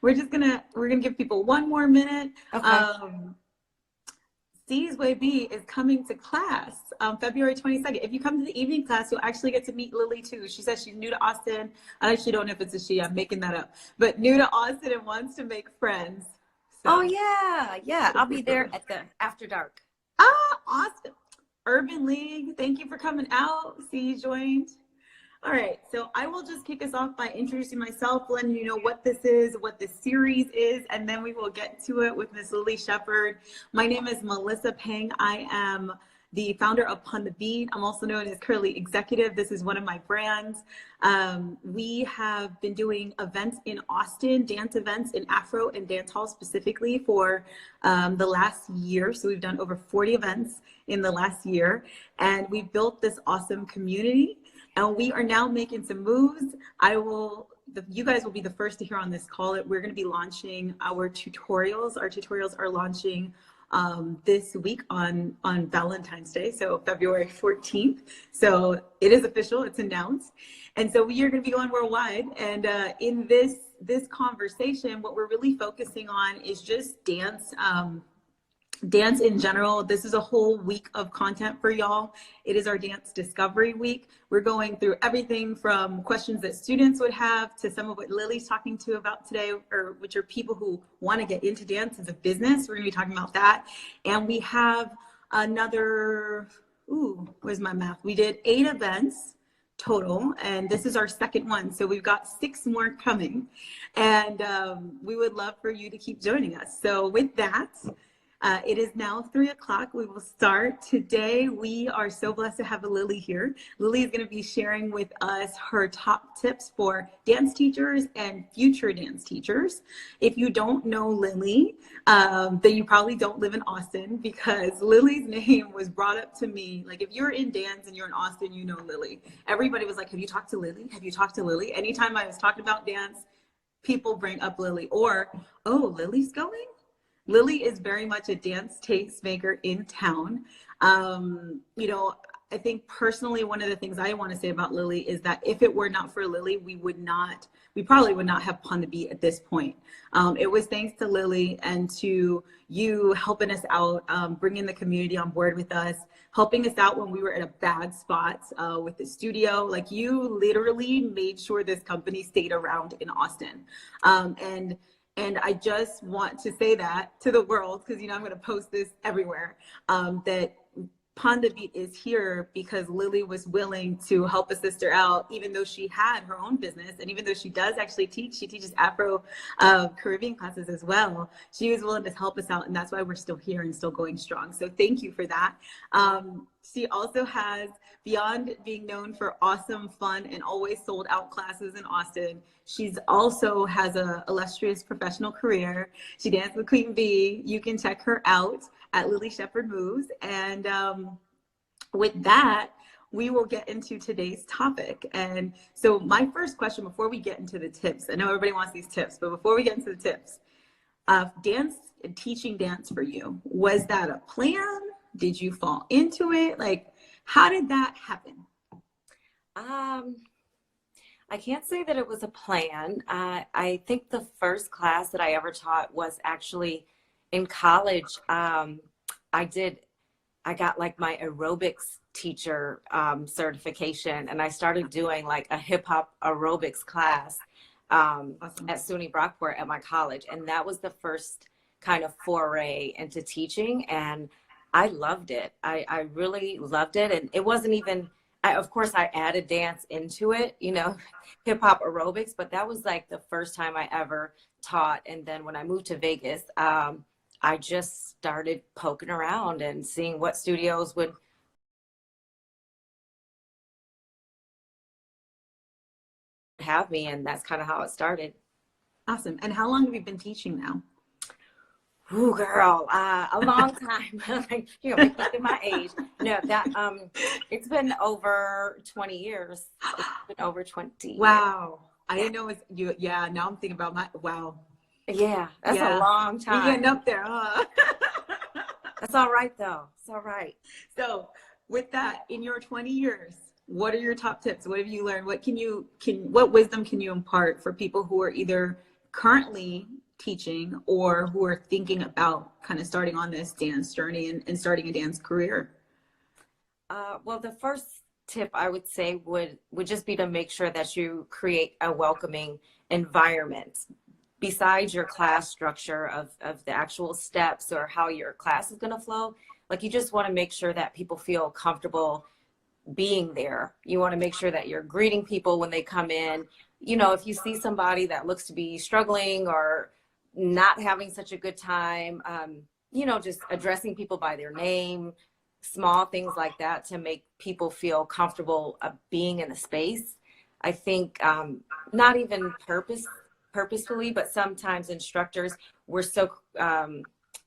we're gonna give people one more minute. Okay. C's Way B is coming to class February 22nd. If you come to the evening class, you'll actually get to meet Lily too. She says she's new to Austin. I actually don't know if it's a she, I'm making that up, but new to Austin and wants to make friends. So. Oh yeah, I'll be there at the after dark. Austin Urban League, thank you for coming out. See, you joined. All right, so I will just kick us off by introducing myself, letting you know what this is, what this series is, and then we will get to it with Miss Lily Shepard. My name is Mélissa Peng. I am the founder of Pon Di Beat. I'm also known as Curly Executive. This is one of my brands. We have been doing events in Austin, dance events in Afro and dance hall specifically for the last year. So we've done over 40 events in the last year, and we've built this awesome community. And we are now making some moves. You guys will be the first to hear on this call. We're going to be launching our tutorials. Our tutorials are launching this week on Valentine's Day, so February 14th. So it is official, it's announced. And so we are going to be going worldwide. And in this conversation, what we're really focusing on is just dance. Dance in general. This is a whole week of content for y'all. It is our dance discovery week. We're going through everything from questions that students would have to some of what Lily's talking to about today, or which are people who want to get into dance as a business. We're going to be talking about that. And we have another, where's my math? We did 8 events total, and this is our second one. So we've got 6 more coming, and we would love for you to keep joining us. So with that, it is now 3 o'clock. We will start. Today, we are so blessed to have Lily here. Lily is going to be sharing with us her top tips for dance teachers and future dance teachers. If you don't know Lily, then you probably don't live in Austin, because Lily's name was brought up to me. Like, if you're in dance and you're in Austin, you know Lily. Everybody was like, have you talked to Lily? Have you talked to Lily? Anytime I was talking about dance, people bring up Lily, or, oh, Lily's going? Lily is very much a dance tastemaker in town. You know, I think personally, one of the things I want to say about Lily is that if it were not for Lily, we probably would not have Pon Di Beat at this point. It was thanks to Lily and to you helping us out, bringing the community on board with us, helping us out when we were at a bad spot with the studio. Like, you literally made sure this company stayed around in Austin. And I just want to say that to the world, because, you know, I'm going to post this everywhere, that Pon Di Beat is here because Lily was willing to help a sister out, even though she had her own business. And even though she does actually teach, she teaches Afro Caribbean classes as well. She was willing to help us out. And that's why we're still here and still going strong. So thank you for that. She also has, beyond being known for awesome, fun, and always sold out classes in Austin, she's also has a illustrious professional career. She danced with Queen Bee. You can check her out at Lily Shepard Moves. And with that, we will get into today's topic. And so my first question before we get into the tips, I know everybody wants these tips, but before we get into the tips, dance and teaching dance for you, was that a plan? Did you fall into it? Like, how did that happen? I can't say that it was a plan. I think the first class that I ever taught was actually in college. I got like my aerobics teacher certification, and I started doing like a hip hop aerobics class awesome. At SUNY Brockport at my college. And that was the first kind of foray into teaching. And I loved it. I really loved it. And it wasn't even, of course, I added dance into it, you know, hip hop aerobics, but that was like the first time I ever taught. And then when I moved to Vegas, I just started poking around and seeing what studios would have me. And that's kind of how it started. Awesome. And how long have you been teaching now? Ooh, girl, a long time. Like, you're gonna be thinking my age. No, that it's been over 20 years. It's been over 20. Wow. I didn't know it's you. Yeah, now I'm thinking about wow. Yeah, that's a long time. You're getting up there, huh? That's all right though. It's all right. So with that, in your 20 years, what are your top tips? What have you learned? What wisdom can you impart for people who are either currently teaching or who are thinking about kind of starting on this dance journey and starting a dance career? Well, the first tip I would say would just be to make sure that you create a welcoming environment besides your class structure of the actual steps or how your class is going to flow. Like, you just want to make sure that people feel comfortable being there. You want to make sure that you're greeting people when they come in. You know, if you see somebody that looks to be struggling or not having such a good time, you know, just addressing people by their name, small things like that to make people feel comfortable being in the space. I think not even purposefully, but sometimes instructors, we're so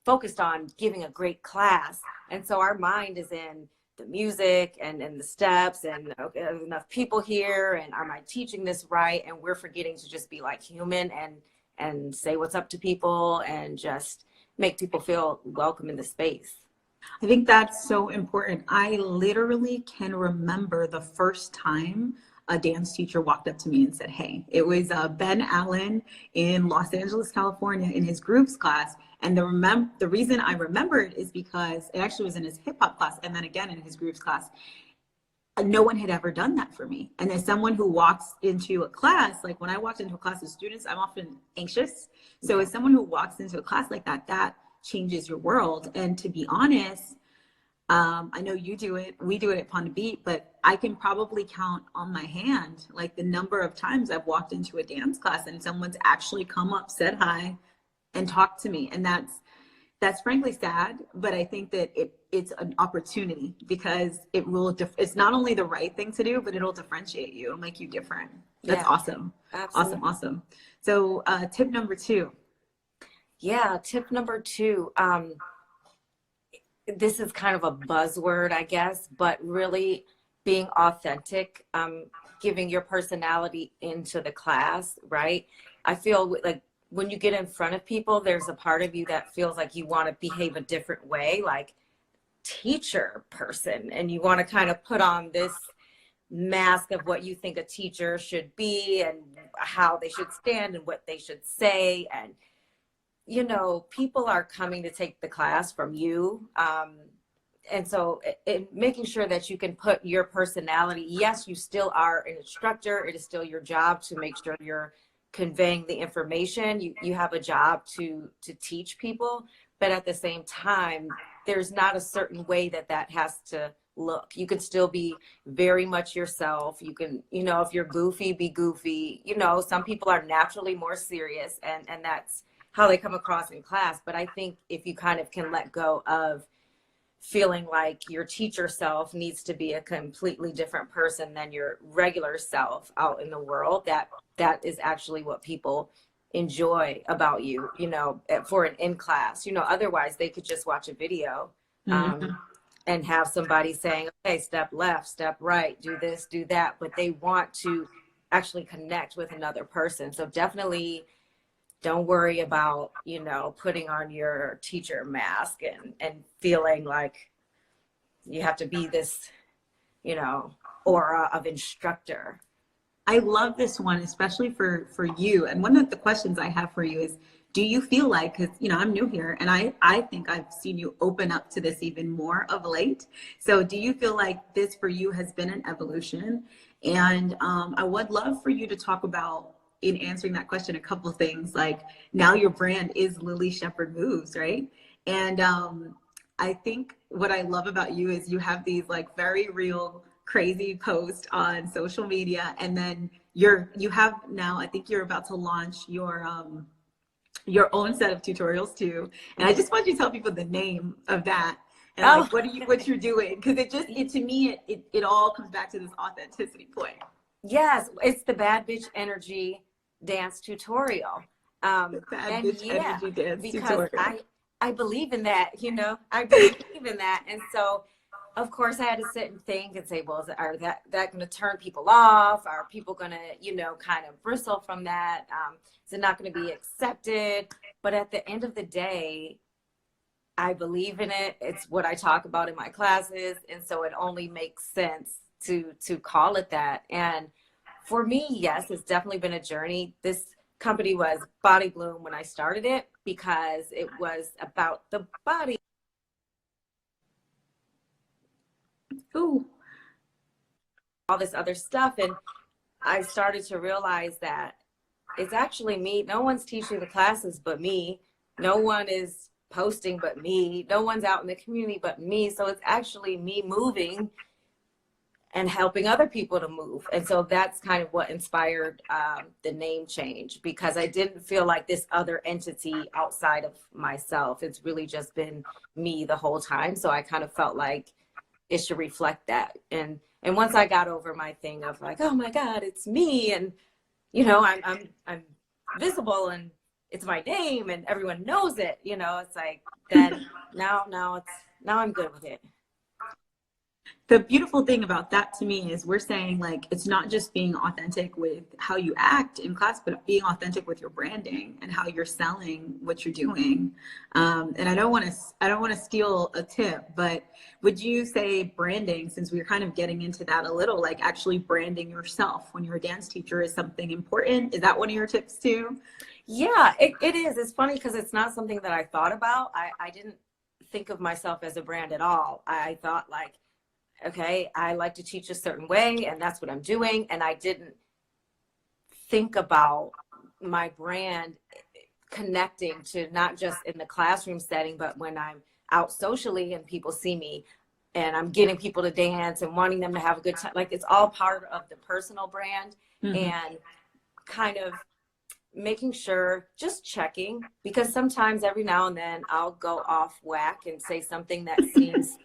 focused on giving a great class. And so our mind is in the music and the steps and okay, enough people here, and am I teaching this right? And we're forgetting to just be like human and say what's up to people and just make people feel welcome in the space. I think that's so important. I literally can remember the first time a dance teacher walked up to me and said, hey, it was Ben Allen in Los Angeles, California in his groups class. And the reason I remember it is because it actually was in his hip hop class and then again in his groups class. No one had ever done that for me. And as someone who walks into a class, like when I walked into a class of students, I'm often anxious. So as someone who walks into a class like that, that changes your world. And to be honest, I know you do it, we do it at Pon Di Beat, but I can probably count on my hand like the number of times I've walked into a dance class and someone's actually come up, said hi, and talked to me. And that's frankly sad, but I think that it's an opportunity because it will, it's not only the right thing to do, but it'll differentiate you, it'll make you different. That's awesome. Absolutely. Awesome. So tip number 2. Yeah, tip number 2. This is kind of a buzzword, I guess, but really being authentic, giving your personality into the class, right? I feel like when you get in front of people, there's a part of you that feels like you want to behave a different way, like teacher person, and you want to kind of put on this mask of what you think a teacher should be and how they should stand and what they should say. And you know, people are coming to take the class from you. And so making sure that you can put your personality, yes, you still are an instructor. It is still your job to make sure you're conveying the information. You have a job to teach people, but at the same time, there's not a certain way that has to look. You can still be very much yourself. You can, you know, if you're goofy, be goofy. You know, some people are naturally more serious and that's how they come across in class. But I think if you kind of can let go of feeling like your teacher self needs to be a completely different person than your regular self out in the world, that is actually what people enjoy about you, you know, for an in class. You know, otherwise they could just watch a video and have somebody saying, okay, step left, step right, do this, do that. But they want to actually connect with another person. So definitely don't worry about, you know, putting on your teacher mask and feeling like you have to be this, you know, aura of instructor. I love this one, especially for you. And one of the questions I have for you is, do you feel like, because, you know, I'm new here and I think I've seen you open up to this even more of late. So do you feel like this for you has been an evolution? And I would love for you to talk about, in answering that question, a couple of things, like now your brand is Lily Shepard Moves, right? And I think what I love about you is you have these like very real crazy posts on social media, and then you have now, I think you're about to launch your own set of tutorials too. And I just want you to tell people the name of that and like what you're doing, because to me it all comes back to this authenticity point. Yes, it's the Bad Bitch Energy dance tutorial. The Bad Bitch Energy dance tutorial. I believe in that, you know, I believe in that. And so, of course, I had to sit and think and say, well, are that going to turn people off? Are people going to, you know, kind of bristle from that? Is it not going to be accepted? But at the end of the day, I believe in it. It's what I talk about in my classes. And so it only makes sense to call it that. And for me, yes, it's definitely been a journey. This company was Body Bloom when I started it, because it was about the body. Ooh. All this other stuff. And I started to realize that it's actually me. No one's teaching the classes but me. No one is posting but me. No one's out in the community but me. So it's actually me moving and helping other people to move. And so that's kind of what inspired the name change, because I didn't feel like this other entity outside of myself. It's really just been me the whole time. So I kind of felt like it should reflect that. And once I got over my thing of like, oh my God, it's me, and you know, I'm visible and it's my name and everyone knows it, you know, it's like, then now I'm good with it. The beautiful thing about that to me is we're saying like, it's not just being authentic with how you act in class, but being authentic with your branding and how you're selling what you're doing. And I don't want to steal a tip, but would you say branding, since we're kind of getting into that a little, like actually branding yourself when you're a dance teacher is something important? Is that one of your tips too? Yeah, it is. It's funny because it's not something that I thought about. I didn't think of myself as a brand at all. I thought like, okay, I like to teach a certain way and that's what I'm doing. And I didn't think about my brand connecting to not just in the classroom setting, but when I'm out socially and people see me and I'm getting people to dance and wanting them to have a good time. Like it's all part of the personal brand. Mm-hmm. And kind of making sure, just checking, because sometimes every now and then I'll go off whack and say something that seems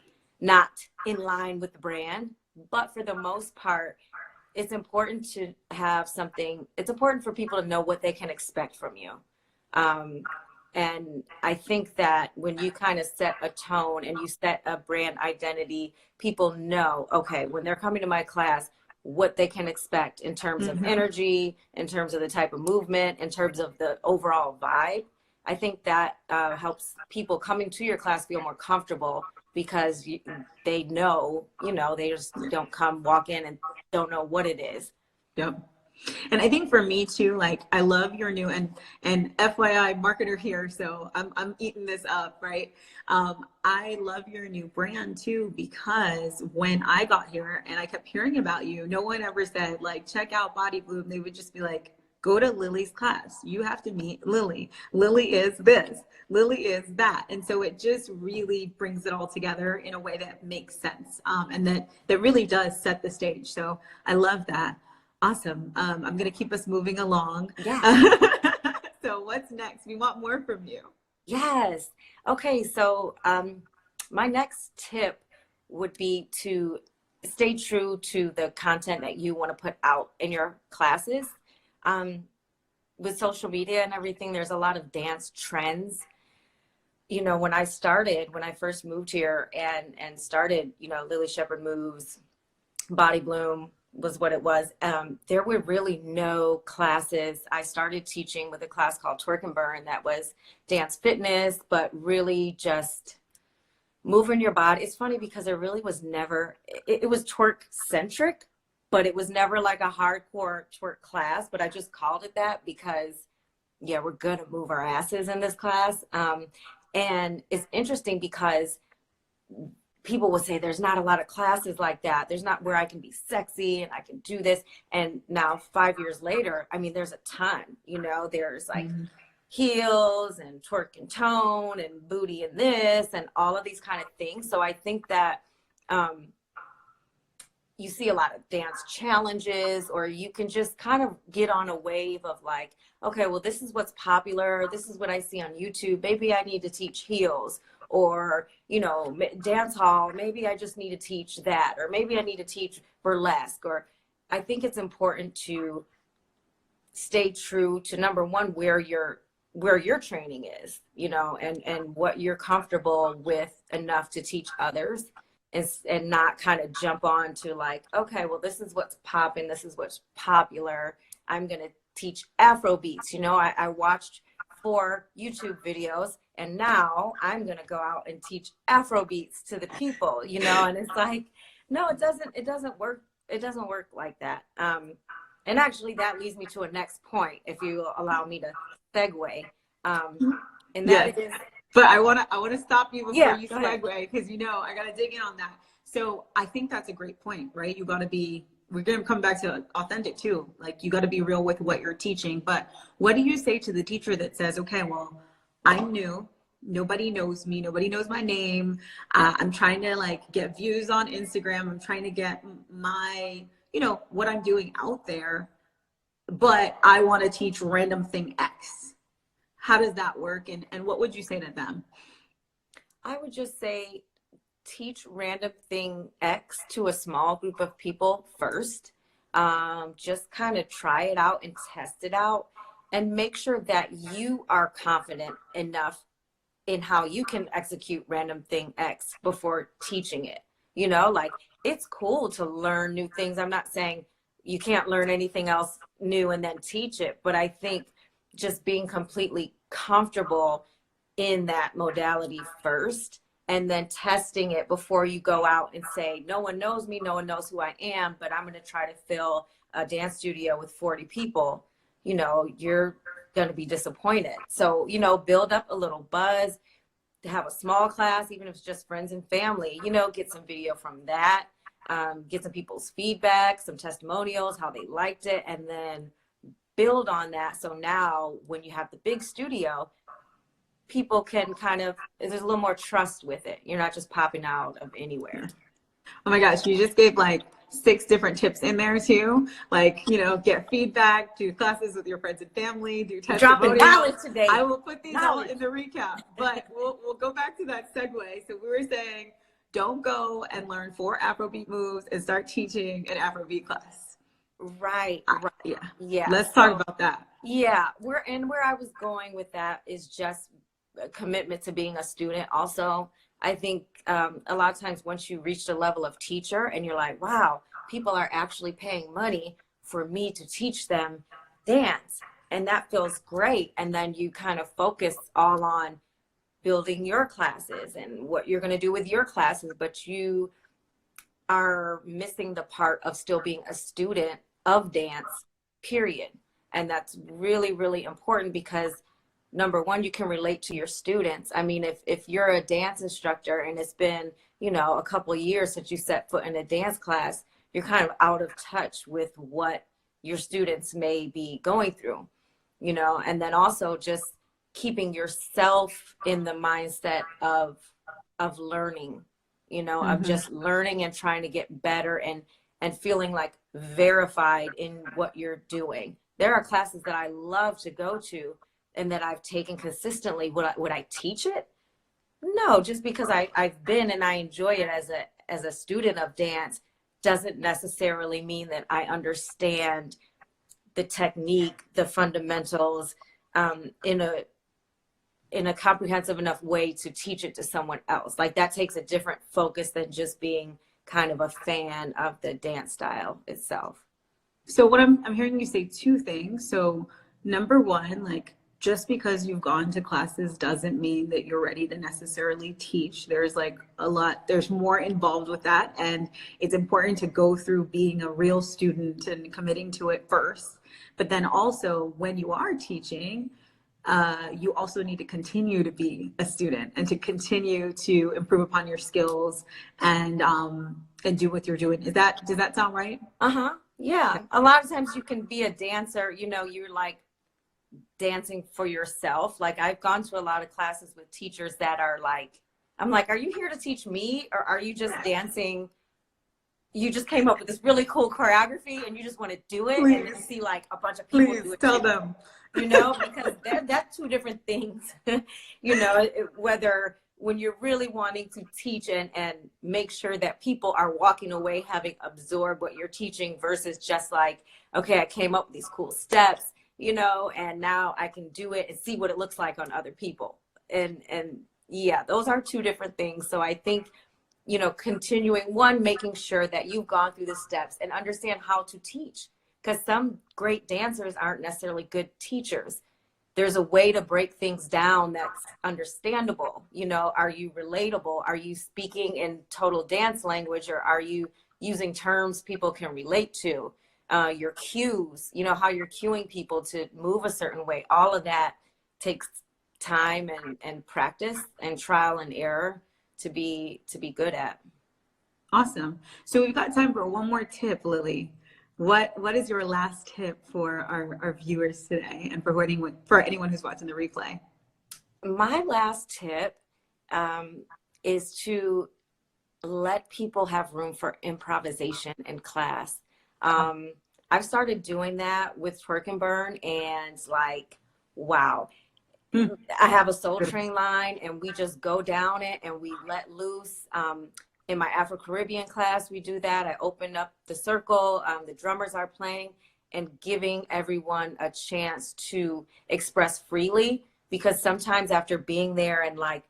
not in line with the brand. But for the most part, it's important to have something, it's important for people to know what they can expect from you. And I think that when you kind of set a tone and you set a brand identity, people know, okay, when they're coming to my class, what they can expect in terms of energy, in terms of the type of movement, in terms of the overall vibe. I think that helps people coming to your class feel more comfortable, because they know, you know, they just don't come walk in and don't know what it is. Yep. And I think for me too, like I love your new and FYI marketer here, so I'm eating this up, right? I love your new brand too, because when I got here and I kept hearing about you, no one ever said like check out Body Bloom. They would just be like, go to Lily's class. You have to meet Lily. Lily is this. Lily is that. And so it just really brings it all together in a way that makes sense, and that really does set the stage. So I love that. Awesome. I'm going to keep us moving along. Yeah. So what's next? We want more from you. Yes. Okay. So my next tip would be to stay true to the content that you want to put out in your classes. With social media and everything, there's a lot of dance trends. You know, when I first moved here and started, you know, Lily Shepard Moves, Body Bloom was what it was. There were really no classes. I started teaching with a class called Twerk and Burn that was dance fitness, but really just moving your body. It's funny because there really was never, it was twerk centric, but it was never like a hardcore twerk class, but I just called it that because, yeah, we're going to move our asses in this class. And it's interesting because people will say there's not a lot of classes like that. There's not where I can be sexy and I can do this. And now 5 years later, I mean, there's a ton, you know, there's like heels and twerk and tone and booty and this and all of these kind of things. So I think that you see a lot of dance challenges, or you can just kind of get on a wave of like, okay, well, this is what's popular. This is what I see on YouTube. Maybe I need to teach heels, or, you know, dance hall. Maybe I just need to teach that, or maybe I need to teach burlesque. Or I think it's important to stay true to, number one, where your training is, you know, and what you're comfortable with enough to teach others. And not kind of jump on to like, okay, well, this is what's popping. This is what's popular. I'm going to teach Afro beats. You know, I watched 4 YouTube videos and now I'm going to go out and teach Afro beats to the people, you know, and it's like, no, it doesn't work. It doesn't work like that. And actually that leads me to a next point, if you allow me to segue. And that is, but I want to stop you before you go ahead. segue, because I got to dig in on that. So I think that's a great point, right? You got to be, we're going to come back to authentic too. Like, you got to be real with what you're teaching. But what do you say to the teacher that says, okay, well, I'm new, nobody knows me, nobody knows my name, I'm trying to like get views on Instagram, I'm trying to get my, what I'm doing out there, but I want to teach random thing X. How does that work? And what would you say to them? I would just say, teach random thing X to a small group of people first. Just kind of try it out and test it out, and make sure that you are confident enough in how you can execute random thing X before teaching it. Like, it's cool to learn new things. I'm not saying you can't learn anything else new and then teach it, but I think just being completely comfortable in that modality first, and then testing it before you go out and say, no one knows me, no one knows who I am, but I'm going to try to fill a dance studio with 40 people. You're going to be disappointed. So, build up a little buzz, to have a small class, even if it's just friends and family, get some video from that, get some people's feedback, some testimonials, how they liked it, and then build on that. So now when you have the big studio, people can there's a little more trust with it. You're not just popping out of anywhere. Oh my gosh, you just gave like 6 different tips in there too. Like, get feedback, do classes with your friends and family, do testimonials. Dropping knowledge today. I will put these all in the recap, but we'll go back to that segue. So we were saying, don't go and learn 4 Afrobeat moves and start teaching an Afrobeat class. Right. Yeah. Let's talk about that. Yeah. Where I was going with that is just a commitment to being a student. Also, I think a lot of times once you reach the level of teacher and you're like, wow, people are actually paying money for me to teach them dance, and that feels great. And then you kind of focus all on building your classes and what you're going to do with your classes, but you are missing the part of still being a student of dance, period. And that's really, really important, because number one, you can relate to your students. I mean, if you're a dance instructor and it's been, a couple of years since you set foot in a dance class, you're kind of out of touch with what your students may be going through, and then also just keeping yourself in the mindset of learning, of just learning and trying to get better, and feeling like verified in what you're doing. There are classes that I love to go to and that I've taken consistently. Would I teach it? No, just because I've been and I enjoy it as a student of dance doesn't necessarily mean that I understand the technique, the fundamentals, in a comprehensive enough way to teach it to someone else. Like, that takes a different focus than just being kind of a fan of the dance style itself. So what I'm hearing you say 2 things. So number one, like, just because you've gone to classes doesn't mean that you're ready to necessarily teach. There's like there's more involved with that. And it's important to go through being a real student and committing to it first. But then also, when you are teaching, you also need to continue to be a student and to continue to improve upon your skills and do what you're doing. Does that sound right? Yeah. A lot of times you can be a dancer, you're like dancing for yourself. Like, I've gone to a lot of classes with teachers that are like, I'm like, are you here to teach me, or are you just dancing? You just came up with this really cool choreography and you just want to do it. Please. And see like a bunch of people Please do it tell too. them. Because that's 2 different things. Whether when you're really wanting to teach and make sure that people are walking away having absorbed what you're teaching, versus just like, okay, I came up with these cool steps, and now I can do it and see what it looks like on other people. And yeah, those are 2 different things. So I think, continuing, one, making sure that you've gone through the steps and understand how to teach, because some great dancers aren't necessarily good teachers. There's a way to break things down that's understandable. Are you relatable? Are you speaking in total dance language, or are you using terms people can relate to? your cues, you know, how you're cueing people to move a certain way. All of that takes time and practice and trial and error to be good at. Awesome. So we've got time for one more tip, Lily. What is your last tip for our viewers today and for anyone who's watching the replay? My last tip is to let people have room for improvisation in class. I've started doing that with Twerk and Burn, and like, wow. I have a Soul Train line, and we just go down it and we let loose. In my Afro-Caribbean class, we do that. I open up the circle, the drummers are playing, and giving everyone a chance to express freely, because sometimes after being there and like,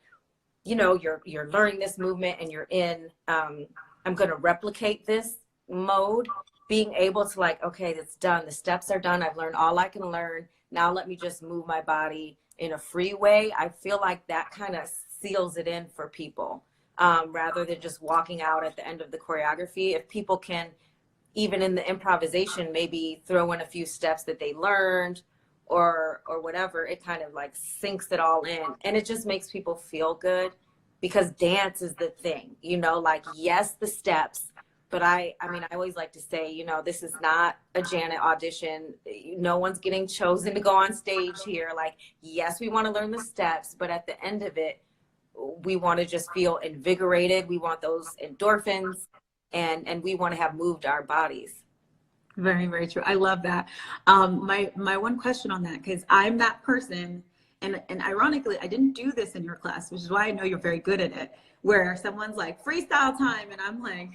you know, you're learning this movement and you're in, I'm going to replicate this mode, being able to like, okay, it's done. The steps are done. I've learned all I can learn. Now let me just move my body in a free way. I feel like that kind of seals it in for people, rather than just walking out at the end of the choreography. If people can, even in the improvisation, maybe throw in a few steps that they learned or whatever, it kind of like sinks it all in, and it just makes people feel good, because dance is the thing, you know, like, yes, the steps, but I mean, I always like to say, you know, this is not a Janet audition. No one's getting chosen to go on stage here. Like, yes, we want to learn the steps, but at the end of it, we want to just feel invigorated. We want those endorphins, and we want to have moved our bodies. Very, very true. I love that. My one question on that, because I'm that person, and ironically, I didn't do this in your class, which is why I know you're very good at it, where someone's like, freestyle time, and I'm like,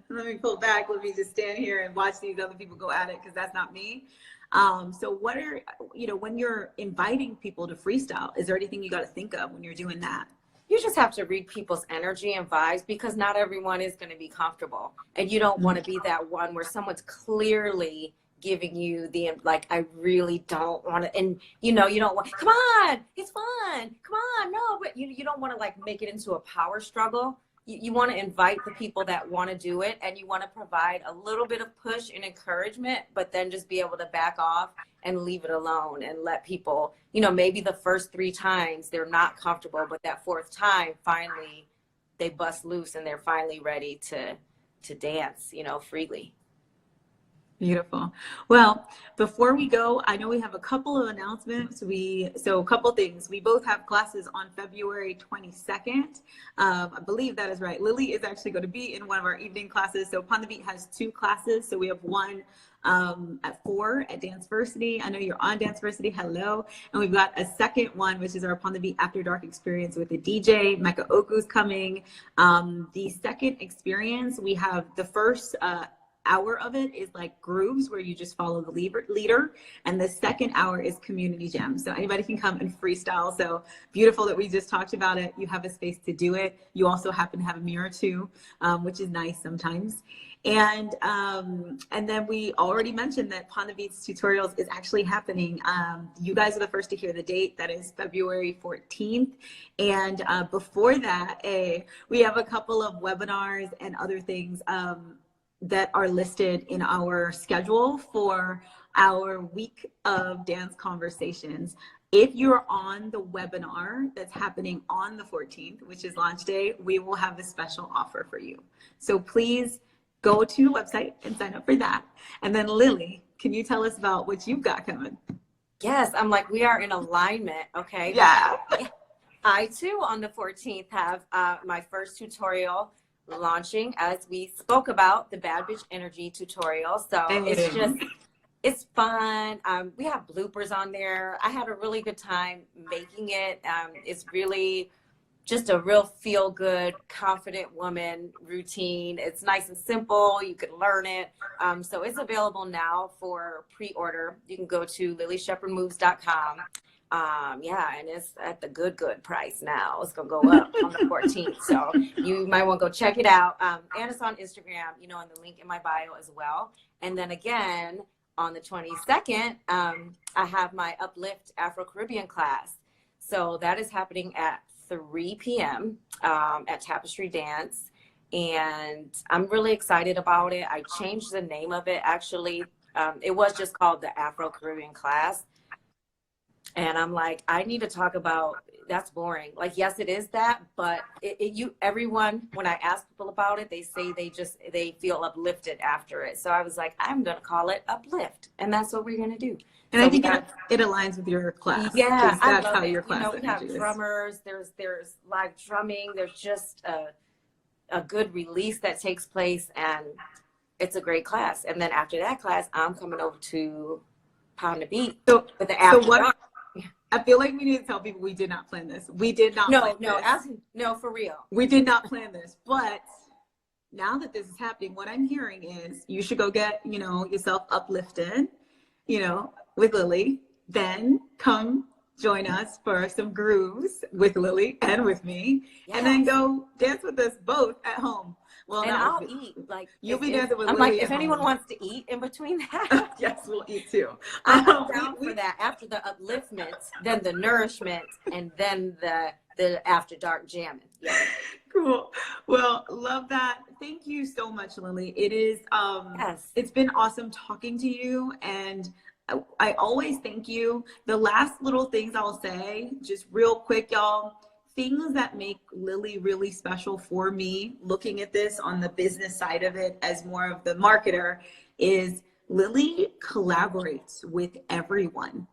let me pull back, let me just stand here and watch these other people go at it, because that's not me. So what are, you know, when you're inviting people to freestyle, is there anything you got to think of when you're doing that? You just have to read people's energy and vibes, because not everyone is going to be comfortable. And you don't want to be that one where someone's clearly giving you the, like, I really don't want to, and you know, you don't want, come on, it's fun, come on, no, but you don't want to like make it into a power struggle. You want to invite the people that want to do it, and you want to provide a little bit of push and encouragement, but then just be able to back off and leave it alone and let people, you know, maybe the first 3 times they're not comfortable, but that 4th time, finally they bust loose and they're finally ready to dance, you know, freely. Beautiful. Well, before we go, I know we have a couple of announcements. So a couple things. We both have classes on February 22nd. I believe that is right. Lily is actually going to be in one of our evening classes. So Pon Di Beat has 2 classes. So we have one at 4 at Danceversity. I know you're on Danceversity. Hello. And we've got a second one, which is our Pon Di Beat After Dark experience with the DJ. Mecca Oku's coming. The second experience, we have the first hour of it is like grooves, where you just follow the leader, and the second hour is community jam, so anybody can come and freestyle. So beautiful that we just talked about it. You have a space to do it. You also happen to have a mirror too, which is nice sometimes. And then we already mentioned that Pon Di Beat's tutorials is actually happening. You guys are the first to hear the date. That is February 14th. And before that, we have a couple of webinars and other things that are listed in our schedule for our week of dance conversations. If you're on the webinar that's happening on the 14th, which is launch day, we will have a special offer for you. So please go to the website and sign up for that. And then Lily, can you tell us about what you've got coming? Yes, I'm like, we are in alignment, okay? Yeah. I too, on the 14th, have my first tutorial launching, as we spoke about, the Bad Bitch Energy tutorial. So it's fun. We have bloopers on there. I had a really good time making it. It's really just a real feel good, confident woman routine. It's nice and simple. You can learn it. So it's available now for pre-order. You can go to lilyshepardmoves.com. Yeah, and it's at the good price now. It's gonna go up on the 14th, so you might want to go check it out. And it's on Instagram, you know, and the link in my bio as well. And then again on the 22nd, I have my Uplift Afro-Caribbean class. So that is happening at 3 p.m. At Tapestry Dance. and I'm really excited about it. I changed the name of it actually. It was just called the Afro-Caribbean class. And I'm like, I need to talk about, that's boring. Like, yes, it is that, but everyone, when I ask people about it, they say they feel uplifted after it. So I was like, I'm going to call it Uplift. And that's what we're going to do. And so I think it aligns with your class. Yeah, I love how your class we have drummers, there's live drumming, there's just a good release that takes place, and it's a great class. And then after that class, I'm coming over to Pon Di Beat with the after dark. I feel like we need to tell people we did not plan this. We did not plan this. No, for real. We did not plan this. But now that this is happening, what I'm hearing is you should go get, yourself uplifted, with Lily. Then come join us for some grooves with Lily and with me. Yes. And then go dance with us both at home. Well, and I'll eat. Like, you'll be dancing with Lily. I'm like, if anyone wants to eat in between that, yes, we'll eat too. I'm down for that. After the upliftment, then the nourishment, and then the after dark jamming. Yeah. Cool. Well, love that. Thank you so much, Lily. It is yes. It's been awesome talking to you, and I always thank you. The last little things I'll say, just real quick, y'all. Things that make Lily really special for me, looking at this on the business side of it as more of the marketer, is Lily collaborates with everyone.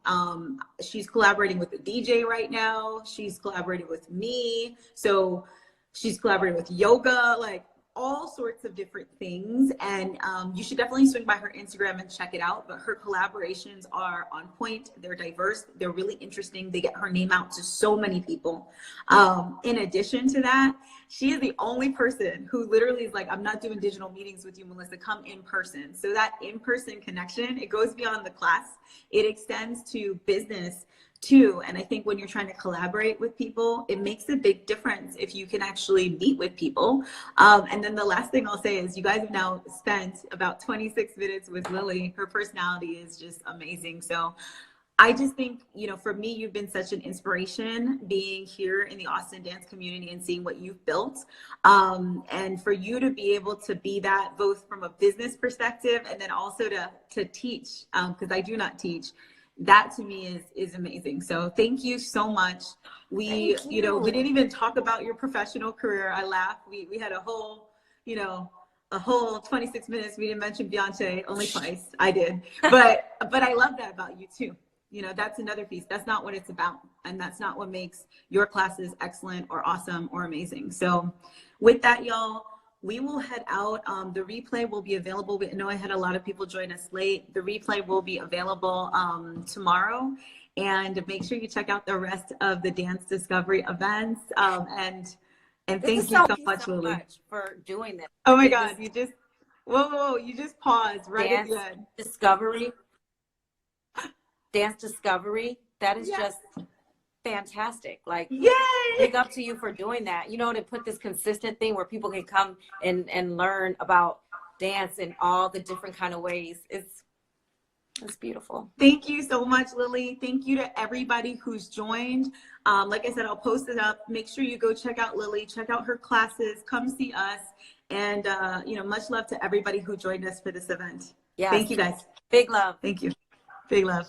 She's collaborating with the DJ right now. She's collaborating with me. So she's collaborating with yoga, like all sorts of different things. And you should definitely swing by her Instagram and check it out. But her collaborations are on point. They're diverse. They're really interesting. They get her name out to so many people. In addition to that, she is the only person who literally is like, I'm not doing digital meetings with you, Mélissa, come in person. So that in-person connection, it goes beyond the class. It extends to business too. And I think when you're trying to collaborate with people, it makes a big difference if you can actually meet with people. And then the last thing I'll say is you guys have now spent about 26 minutes with Lily. Her personality is just amazing. So I just think, for me, you've been such an inspiration being here in the Austin dance community and seeing what you've built. And for you to be able to be that both from a business perspective and then also to teach, because I do not teach, that to me is amazing. So thank you so much. We didn't even talk about your professional career. I laugh. We had a whole 26 minutes. We didn't mention Beyonce, only twice. I did. But I love that about you too. That's another piece. That's not what it's about. And that's not what makes your classes excellent or awesome or amazing. So with that, y'all, we will head out. The replay will be available. I know I had a lot of people join us late. The replay will be available tomorrow. And make sure you check out the rest of the Dance Discovery events. And thank you so much, Lily, for doing this. Oh my God, you just paused right at the end. Dance Discovery. That is just fantastic. Like, yay! Big up to you for doing that. To put this consistent thing where people can come and learn about dance in all the different kind of ways. It's beautiful. Thank you so much, Lily. Thank you to everybody who's joined. Like I said, I'll post it up. Make sure you go check out Lily, check out her classes, come see us. And, much love to everybody who joined us for this event. Yeah. Thank you guys. Big love. Thank you. Big love.